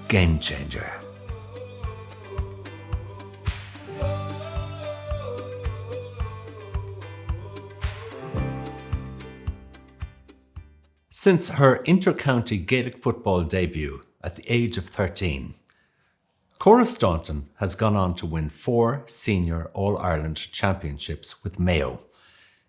Game changer. Since her inter-county Gaelic football debut at the age of 13, Cora Staunton has gone on to win 4 senior All-Ireland championships with Mayo,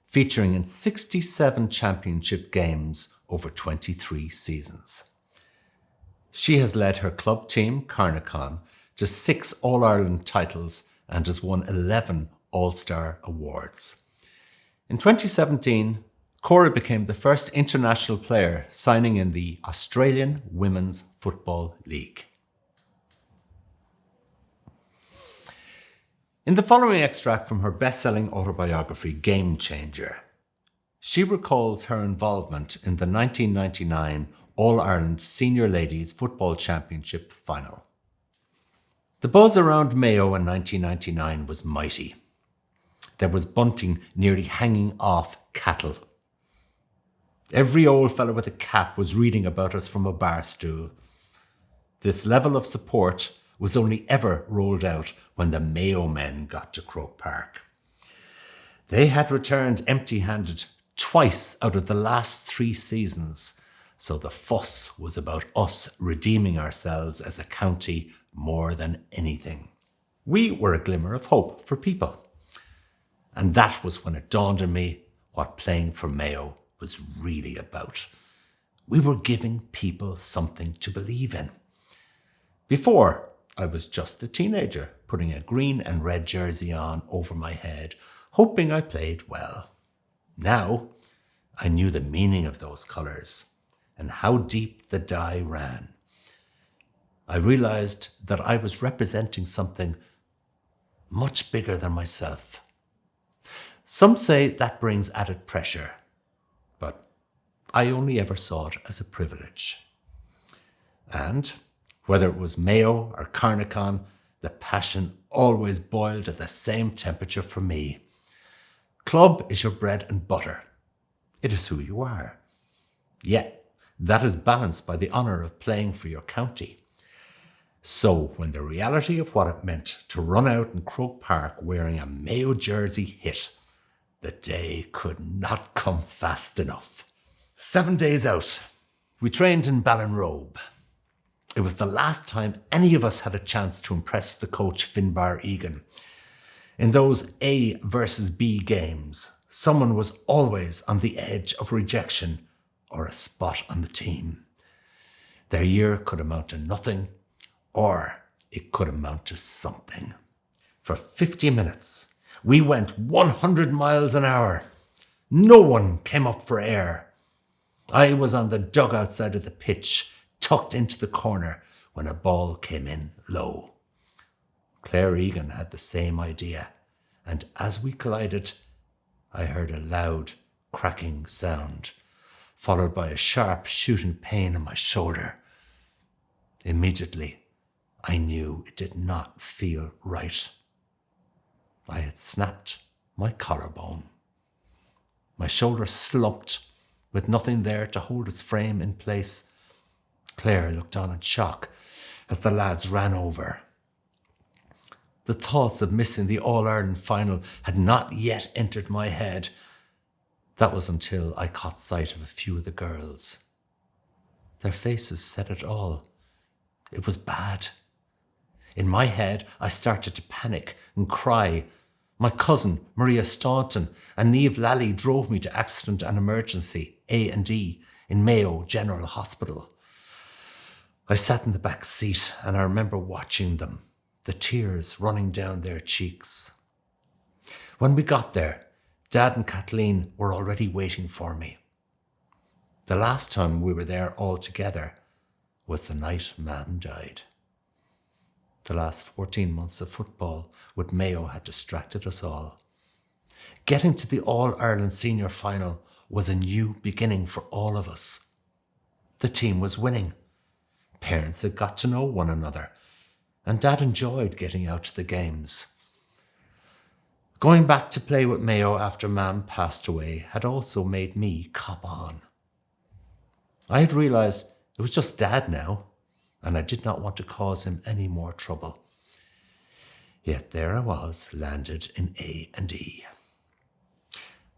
featuring in 67 championship games over 23 seasons. She has led her club team, Carnacon, to 6 All-Ireland titles and has won 11 All-Star awards. In 2017, Cora became the first international player signing in the Australian Women's Football League. In the following extract from her best-selling autobiography, Game Changer, she recalls her involvement in the 1999 All-Ireland Senior Ladies Football Championship final. The buzz around Mayo in 1999 was mighty. There was bunting nearly hanging off cattle. Every old fellow with a cap was reading about us from a bar stool. This level of support was only ever rolled out when the Mayo men got to Croke Park. They had returned empty-handed twice out of the last 3 seasons, so the fuss was about us redeeming ourselves as a county more than anything. We were a glimmer of hope for people. And that was when it dawned on me what playing for Mayo was really about. We were giving people something to believe in. Before, I was just a teenager, putting a green and red jersey on over my head, hoping I played well. Now, I knew the meaning of those colours and how deep the dye ran. I realised that I was representing something much bigger than myself. Some say that brings added pressure, but I only ever saw it as a privilege. And whether it was Mayo or Carnacon, the passion always boiled at the same temperature for me. Club is your bread and butter. It is who you are. Yet, that is balanced by the honour of playing for your county. So, when the reality of what it meant to run out in Croke Park wearing a Mayo jersey hit, the day could not come fast enough. 7 days out, we trained in Ballinrobe. It was the last time any of us had a chance to impress the coach Finbar Egan. In those A versus B games, someone was always on the edge of rejection or a spot on the team. Their year could amount to nothing, or it could amount to something. For 50 minutes, we went 100 miles an hour. No one came up for air. I was on the dugout side of the pitch, tucked into the corner when a ball came in low. Claire Egan had the same idea, and as we collided, I heard a loud, cracking sound, followed by a sharp shooting pain in my shoulder. Immediately, I knew it did not feel right. I had snapped my collarbone. My shoulder slumped, with nothing there to hold its frame in place. Claire looked on in shock as the lads ran over. The thoughts of missing the All-Ireland final had not yet entered my head. That was until I caught sight of a few of the girls. Their faces said it all. It was bad. In my head, I started to panic and cry. My cousin, Maria Staunton, and Niamh Lally drove me to Accident and Emergency, A&E, in Mayo General Hospital. I sat in the back seat and I remember watching them, the tears running down their cheeks. When we got there, Dad and Kathleen were already waiting for me. The last time we were there all together was the night Mam died. The last 14 months of football with Mayo had distracted us all. Getting to the All-Ireland Senior Final was a new beginning for all of us. The team was winning. Parents had got to know one another, and Dad enjoyed getting out to the games. Going back to play with Mayo after Mam passed away had also made me cop on. I had realised it was just Dad now. and I did not want to cause him any more trouble. Yet there I was, landed in A&E.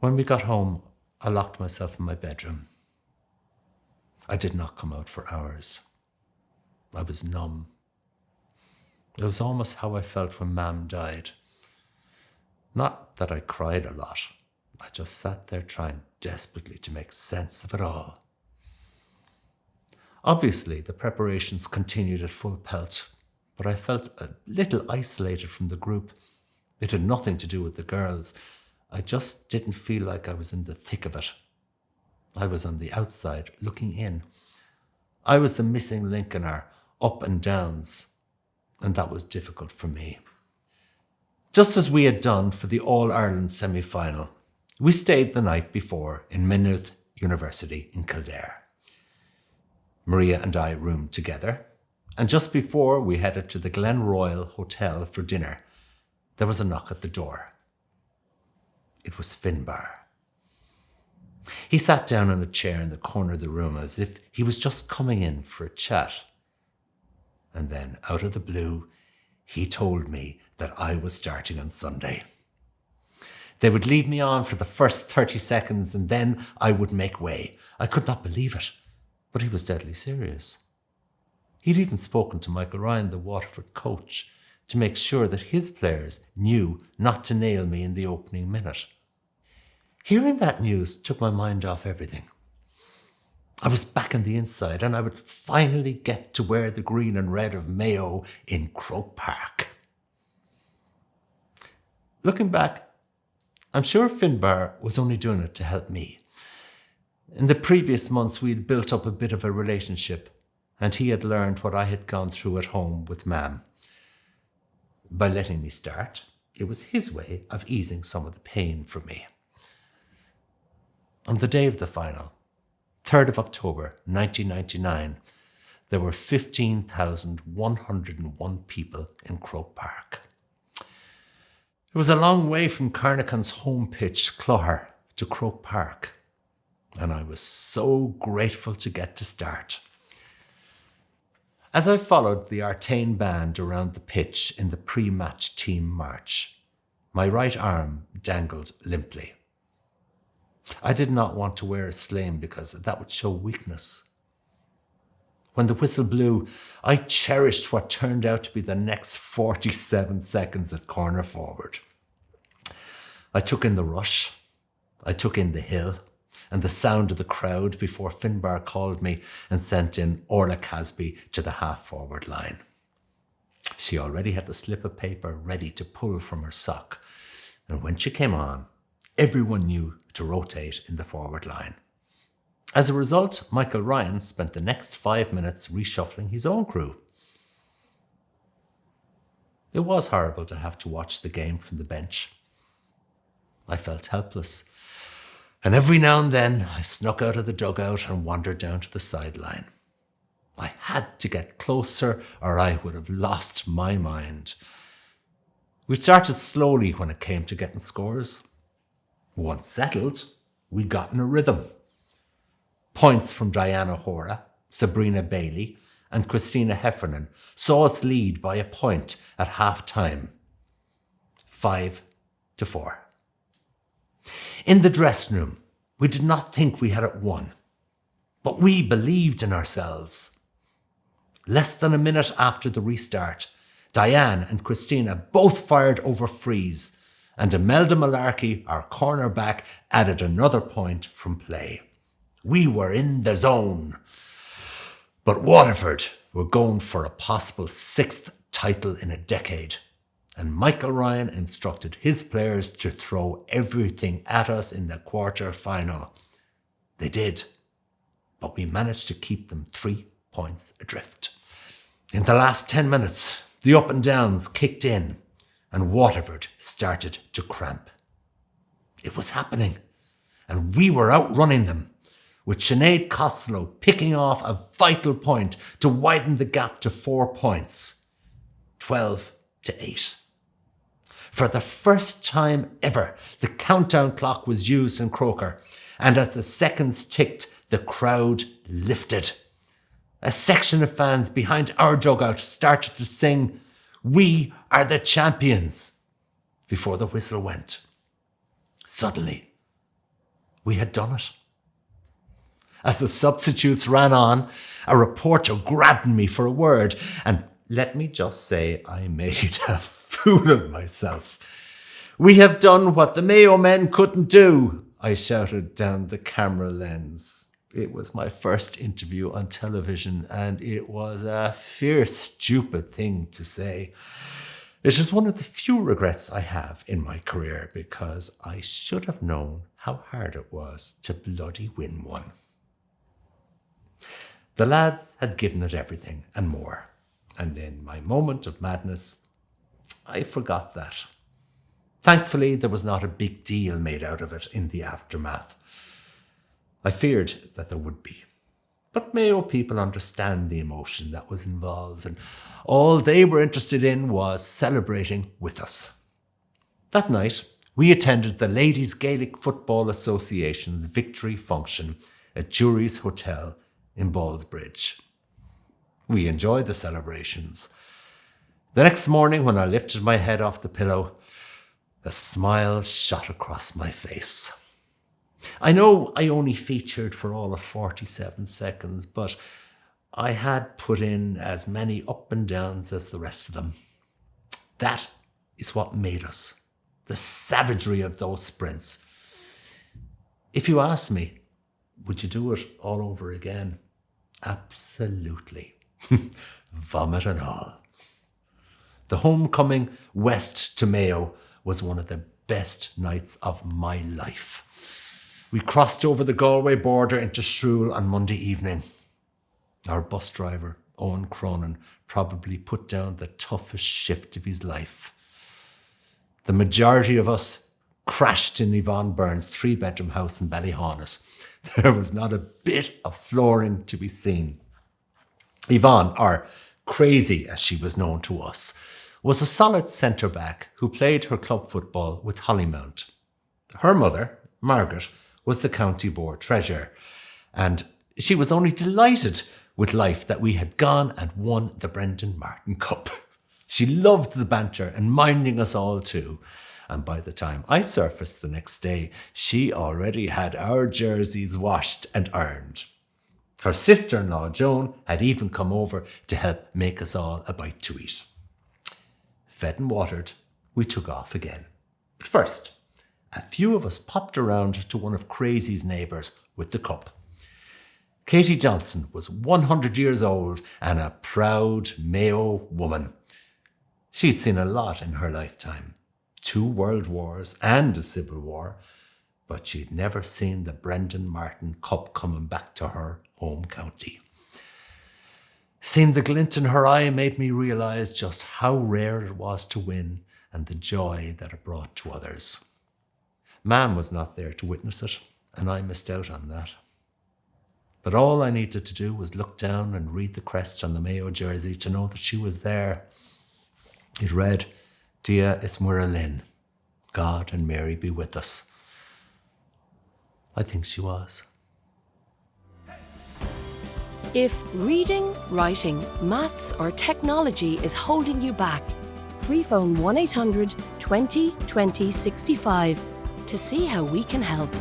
When we got home, I locked myself in my bedroom. I did not come out for hours. I was numb. It was almost how I felt when Mam died. Not that I cried a lot. I just sat there trying desperately to make sense of it all. Obviously, the preparations continued at full pelt, but I felt a little isolated from the group. It had nothing to do with the girls. I just didn't feel like I was in the thick of it. I was on the outside, looking in. I was the missing link in our up and downs, and that was difficult for me. Just as we had done for the All-Ireland semi-final, we stayed the night before in Maynooth University in Kildare. Maria and I roomed together, and just before we headed to the Glen Royal Hotel for dinner, there was a knock at the door. It was Finbar. He sat down on a chair in the corner of the room as if he was just coming in for a chat. And then, out of the blue, he told me that I was starting on Sunday. They would leave me on for the first 30 seconds and then I would make way. I could not believe it, but he was deadly serious. He'd even spoken to Michael Ryan, the Waterford coach, to make sure that his players knew not to nail me in the opening minute. Hearing that news took my mind off everything. I was back on the inside and I would finally get to wear the green and red of Mayo in Croke Park. Looking back, I'm sure Finbar was only doing it to help me. In the previous months, we'd built up a bit of a relationship and he had learned what I had gone through at home with Mam. By letting me start, it was his way of easing some of the pain for me. On the day of the final, 3rd of October 1999, there were 15,101 people in Croke Park. It was a long way from Carnican's home pitch, Clogher, to Croke Park, and I was so grateful to get to start. As I followed the Artane band around the pitch in the pre-match team march, my right arm dangled limply. I did not want to wear a sling because that would show weakness. When the whistle blew, I cherished what turned out to be the next 47 seconds at corner forward. I took in the rush, I took in the hill, and the sound of the crowd before Finbar called me and sent in Orla Casby to the half-forward line. She already had the slip of paper ready to pull from her sock, and when she came on, everyone knew to rotate in the forward line. As a result, Michael Ryan spent the next 5 minutes reshuffling his own crew. It was horrible to have to watch the game from the bench. I felt helpless, and every now and then I snuck out of the dugout and wandered down to the sideline. I had to get closer or I would have lost my mind. We started slowly when it came to getting scores. Once settled, we got in a rhythm. Points from Diana Hora, Sabrina Bailey, and Christina Heffernan saw us lead by a point at half-time, 5-4. In the dressing room, we did not think we had it won, but we believed in ourselves. Less than a minute after the restart, Diane and Christina both fired over frees, and Imelda Malarkey, our cornerback, added another point from play. We were in the zone. But Waterford were going for a possible 6th title in a decade, and Michael Ryan instructed his players to throw everything at us in the quarter-final. They did, but we managed to keep them 3 points adrift. In the last 10 minutes, the up and downs kicked in, and Waterford started to cramp. It was happening, and we were outrunning them, with Sinead Costello picking off a vital point to widen the gap to 4 points, 12-8. For the first time ever, the countdown clock was used in Croker, and as the seconds ticked, the crowd lifted. A section of fans behind our dugout started to sing, "We are the champions," before the whistle went. Suddenly, we had done it. As the substitutes ran on, a reporter grabbed me for a word, and let me just say I made a fool of myself. "We have done what the Mayo men couldn't do," I shouted down the camera lens. It was my first interview on television, and it was a fierce, stupid thing to say. It is one of the few regrets I have in my career, because I should have known how hard it was to bloody win one. The lads had given it everything and more, and in my moment of madness, I forgot that. Thankfully, there was not a big deal made out of it in the aftermath. I feared that there would be. But Mayo people understand the emotion that was involved, and all they were interested in was celebrating with us. That night, we attended the Ladies Gaelic Football Association's victory function at Jury's Hotel in Ballsbridge. We enjoyed the celebrations. The next morning, when I lifted my head off the pillow, a smile shot across my face. I know I only featured for all of 47 seconds, but I had put in as many up and downs as the rest of them. That is what made us, the savagery of those sprints. If you ask me, would you do it all over again? Absolutely. Vomit and all. The homecoming west to Mayo was one of the best nights of my life. We crossed over the Galway border into Shrule on Monday evening. Our bus driver, Owen Cronin, probably put down the toughest shift of his life. The majority of us crashed in Yvonne Byrne's 3-bedroom house in Ballyhaunis. There was not a bit of flooring to be seen. Yvonne, or Crazy as she was known to us, was a solid centre-back who played her club football with Hollymount. Her mother, Margaret, was the county board treasurer, and she was only delighted with life that we had gone and won the Brendan Martin Cup. She loved the banter and minding us all too, and by the time I surfaced the next day, she already had our jerseys washed and ironed. Her sister-in-law, Joan, had even come over to help make us all a bite to eat. Fed and watered, we took off again. But first, a few of us popped around to one of Crazy's neighbours with the cup. Katie Johnson was 100 years old and a proud Mayo woman. She'd seen a lot in her lifetime, 2 world wars and a civil war, but she'd never seen the Brendan Martin Cup coming back to her home county. Seeing the glint in her eye made me realise just how rare it was to win and the joy that it brought to others. Mam was not there to witness it, and I missed out on that. But all I needed to do was look down and read the crest on the Mayo jersey to know that she was there. It read, "Dia Ismura Lynn, God and Mary be with us." I think she was. If reading, writing, maths or technology is holding you back, free phone 1800 20 20 65 to see how we can help.